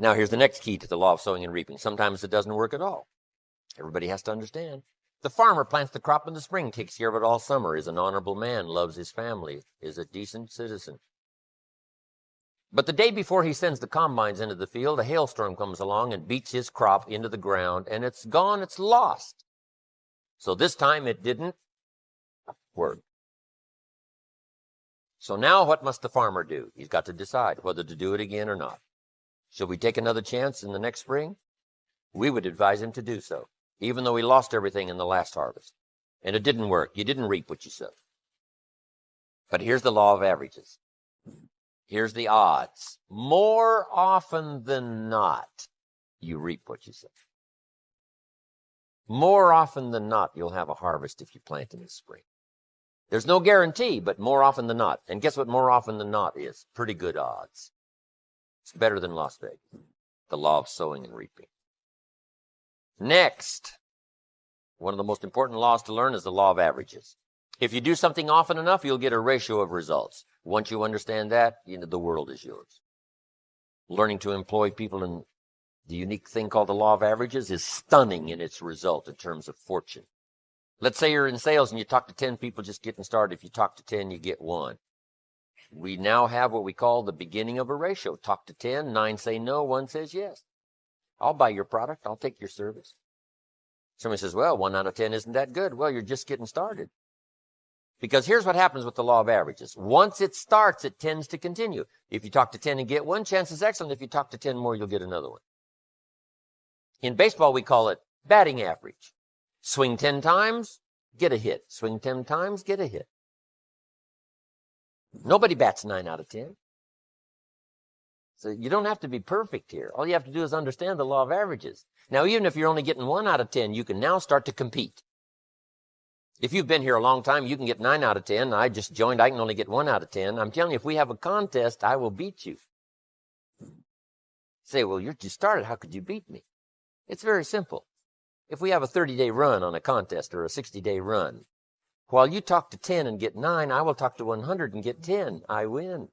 Now, here's the next key to the law of sowing and reaping. Sometimes it doesn't work at all. Everybody has to understand. The farmer plants the crop in the spring, takes care of it all summer, is an honorable man, loves his family, is a decent citizen. But the day before he sends the combines into the field, a hailstorm comes along and beats his crop into the ground, and it's gone, it's lost. So this time it didn't work. So now what must the farmer do? He's got to decide whether to do it again or not. Shall we take another chance in the next spring? We would advise him to do so, even though he lost everything in the last harvest. And it didn't work. You didn't reap what you sowed. But here's the law of averages. Here's the odds. More often than not, you reap what you sow. More often than not, you'll have a harvest if you plant in the spring. There's no guarantee, but more often than not. And guess what more often than not is? Pretty good odds. It's better than Las Vegas. The law of sowing and reaping. Next, one of the most important laws to learn is the law of averages. If you do something often enough, you'll get a ratio of results. Once you understand that, the world is yours. Learning to employ people in the unique thing called the law of averages is stunning in its result in terms of fortune. Let's say you're in sales and you talk to 10 people just getting started. If you talk to 10, you get 1. We now have what we call the beginning of a ratio. Talk to 10, 9 say no, 1 says yes. I'll buy your product. I'll take your service. Somebody says, well, 1 out of 10 isn't that good. Well, you're just getting started. Because here's what happens with the law of averages. Once it starts, it tends to continue. If you talk to 10 and get 1, chance is excellent. If you talk to 10 more, you'll get another one. In baseball, we call it batting average. Swing 10 times, get a hit. Swing 10 times, get a hit. Nobody bats 9 out of 10. So you don't have to be perfect here. All you have to do is understand the law of averages. Now, even if you're only getting 1 out of 10, you can now start to compete. If you've been here a long time, you can get 9 out of 10. I just joined. I can only get 1 out of 10. I'm telling you, if we have a contest, I will beat you. Say, well, you just started. How could you beat me? It's very simple. If we have a 30-day run on a contest or a 60-day run, while you talk to 10 and get 9, I will talk to 100 and get 10. I win.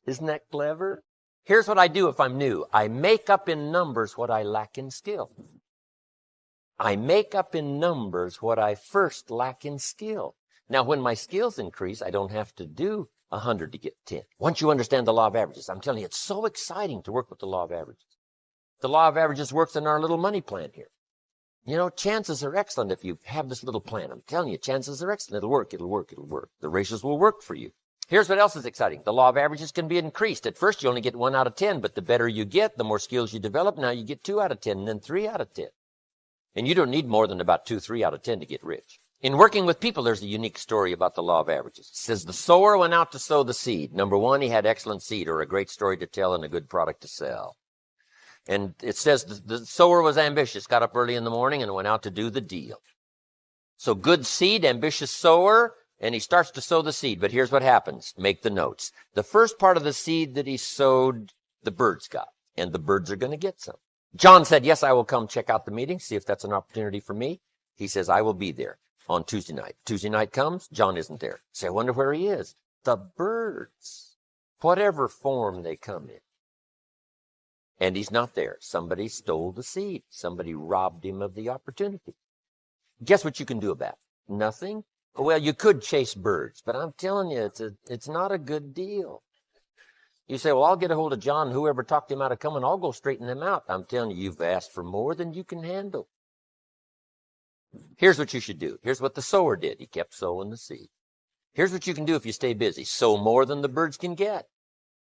Isn't that clever? Here's what I do if I'm new. I make up in numbers what I lack in skill. I make up in numbers what I first lack in skill. Now, when my skills increase, I don't have to do 100 to get 10. Once you understand the law of averages, I'm telling you, it's so exciting to work with the law of averages. The law of averages works in our little money plan here. Chances are excellent if you have this little plan. I'm telling you, chances are excellent. It'll work, it'll work, it'll work. The ratios will work for you. Here's what else is exciting. The law of averages can be increased. At first, you only get 1 out of 10, but the better you get, the more skills you develop. Now you get 2 out of 10, and then 3 out of 10. And you don't need more than about 2, 3 out of 10 to get rich. In working with people, there's a unique story about the law of averages. It says the sower went out to sow the seed. Number 1, he had excellent seed or a great story to tell and a good product to sell. And it says the sower was ambitious, got up early in the morning and went out to do the deal. So good seed, ambitious sower, and he starts to sow the seed. But here's what happens. Make the notes. The first part of the seed that he sowed, the birds got, and the birds are going to get some. John said, yes, I will come check out the meeting, see if that's an opportunity for me. He says, I will be there on Tuesday night. Tuesday night comes, John isn't there. Say, I wonder where he is. The birds, whatever form they come in. And he's not there. Somebody stole the seed. Somebody robbed him of the opportunity. Guess what you can do about it? Nothing. Well, you could chase birds, but I'm telling you, it's not a good deal. You say, well, I'll get a hold of John. Whoever talked him out of coming, I'll go straighten them out. I'm telling you, you've asked for more than you can handle. Here's what you should do. Here's what the sower did. He kept sowing the seed. Here's what you can do if you stay busy. Sow more than the birds can get.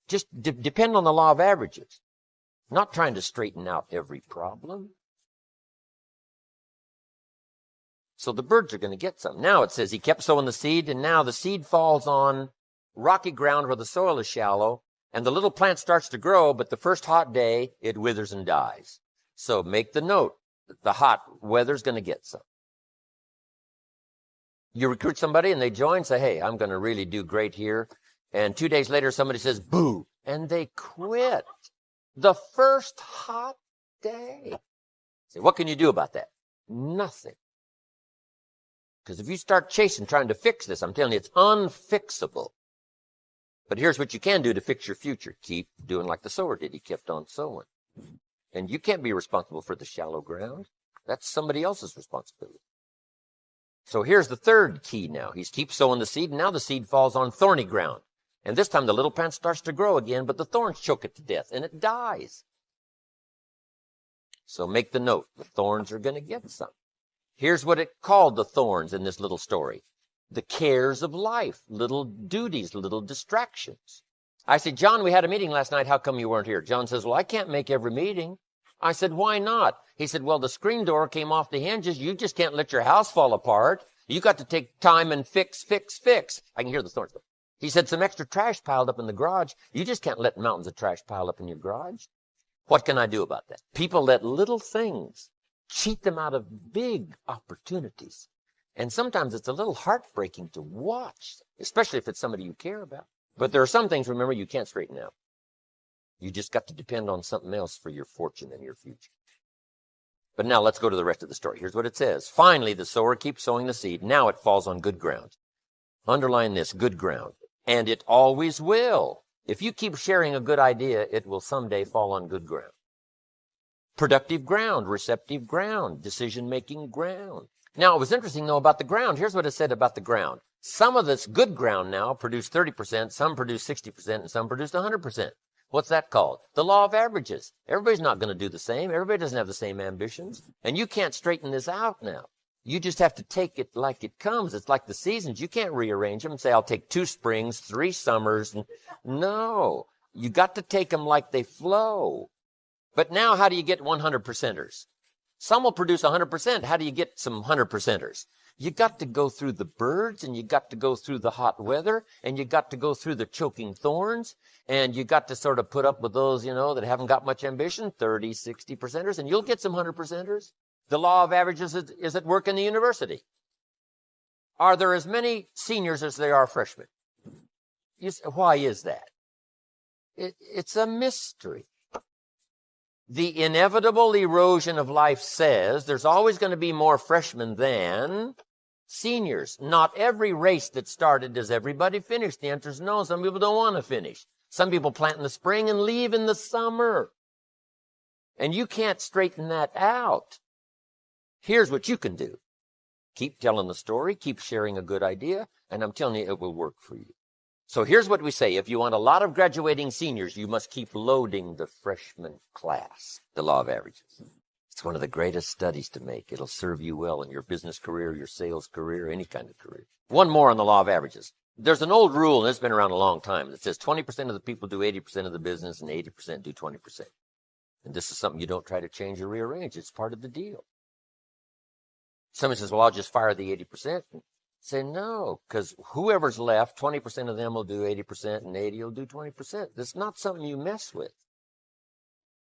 Just depend on the law of averages. Not trying to straighten out every problem. So the birds are going to get some. Now it says he kept sowing the seed, and now the seed falls on rocky ground where the soil is shallow, and the little plant starts to grow, but the first hot day, it withers and dies. So make the note that the hot weather's going to get some. You recruit somebody, and they join, say, hey, I'm going to really do great here. And 2 days later, somebody says, boo, and they quit. The first hot day. Say, what can you do about that? Nothing. Because if you start chasing, trying to fix this, I'm telling you, it's unfixable. But here's what you can do to fix your future. Keep doing like the sower did. He kept on sowing. And you can't be responsible for the shallow ground. That's somebody else's responsibility. So here's the third key now. He keeps sowing the seed, and now the seed falls on thorny ground. And this time the little plant starts to grow again, but the thorns choke it to death, and it dies. So make the note, the thorns are going to get some. Here's what it called the thorns in this little story. The cares of life, little duties, little distractions. I said, John, we had a meeting last night. How come you weren't here? John says, well, I can't make every meeting. I said, why not? He said, well, the screen door came off the hinges. You just can't let your house fall apart. You got to take time and fix. I can hear the thorns. He said, some extra trash piled up in the garage. You just can't let mountains of trash pile up in your garage. What can I do about that? People let little things cheat them out of big opportunities. And sometimes it's a little heartbreaking to watch, especially if it's somebody you care about. But there are some things, remember, you can't straighten out. You just got to depend on something else for your fortune and your future. But now let's go to the rest of the story. Here's what it says. Finally, the sower keeps sowing the seed. Now it falls on good ground. Underline this, good ground. And it always will. If you keep sharing a good idea, it will someday fall on good ground. Productive ground, receptive ground, decision-making ground. Now, it was interesting, though, about the ground. Here's what it said about the ground. Some of this good ground now produced 30%, some produced 60%, and some produced 100%. What's that called? The law of averages. Everybody's not going to do the same. Everybody doesn't have the same ambitions. And you can't straighten this out now. You just have to take it like it comes. It's like the seasons. You can't rearrange them and say, I'll take 2 springs, 3 summers. No, you got to take them like they flow. But now how do you get 100%ers? Some will produce 100%. How do you get some 100%ers? You got to go through the birds, and you got to go through the hot weather, and you got to go through the choking thorns, and you got to sort of put up with those, that haven't got much ambition, 30, 60%ers, and you'll get some 100%ers. The law of averages is at work in the university. Are there as many seniors as there are freshmen? Why is that? It's a mystery. The inevitable erosion of life says there's always going to be more freshmen than seniors. Not every race that started does everybody finish. The answer is no. Some people don't want to finish. Some people plant in the spring and leave in the summer. And you can't straighten that out. Here's what you can do. Keep telling the story, keep sharing a good idea, and I'm telling you, it will work for you. So here's what we say. If you want a lot of graduating seniors, you must keep loading the freshman class. The law of averages. It's one of the greatest studies to make. It'll serve you well in your business career, your sales career, any kind of career. One more on the law of averages. There's an old rule, and it's been around a long time, that says 20% of the people do 80% of the business and 80% do 20%. And this is something you don't try to change or rearrange. It's part of the deal. Somebody says, well, I'll just fire the 80%. Say no, because whoever's left, 20% of them will do 80% and 80 will do 20%. That's not something you mess with.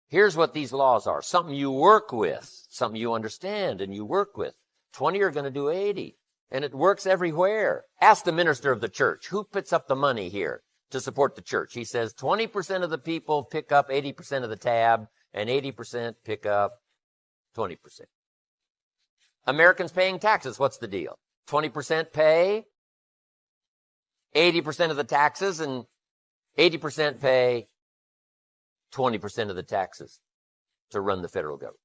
Here's what these laws are. Something you work with, something you understand and you work with. 20 are going to do 80, and it works everywhere. Ask the minister of the church, who puts up the money here to support the church? He says 20% of the people pick up 80% of the tab, and 80% pick up 20%. Americans paying taxes, what's the deal? 20% pay 80% of the taxes, and 80% pay 20% of the taxes to run the federal government.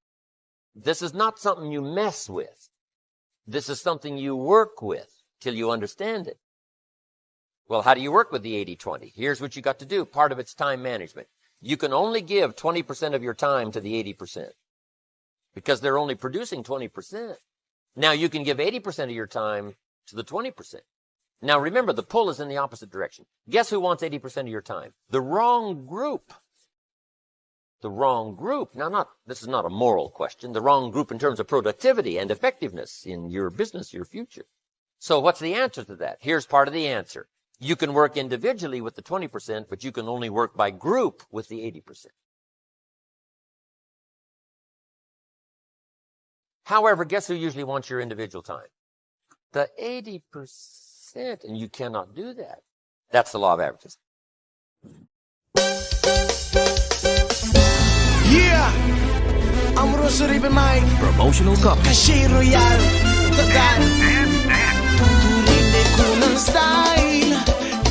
This is not something you mess with. This is something you work with till you understand it. Well, how do you work with the 80-20? Here's what you got to do. Part of it's time management. You can only give 20% of your time to the 80% because they're only producing 20%. Now you can give 80% of your time to the 20%. Now remember, the pull is in the opposite direction. Guess who wants 80% of your time? The wrong group. The wrong group. Now this is not a moral question. The wrong group in terms of productivity and effectiveness in your business, your future. So what's the answer to that? Here's part of the answer. You can work individually with the 20%, but you can only work by group with the 80%. However, guess who usually wants your individual time? The 80%, and you cannot do that. That's the law of averages. Yeah, I'm Rosary Mike. Promotional copy. Caché Royal, total. Turinde ko ng style,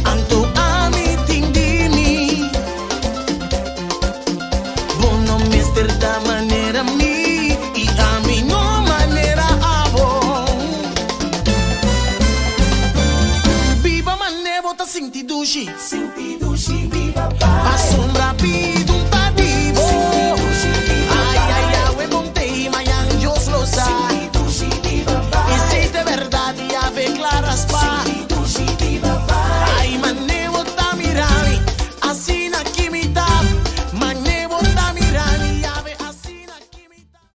ang tuamiting dini. Bono mis și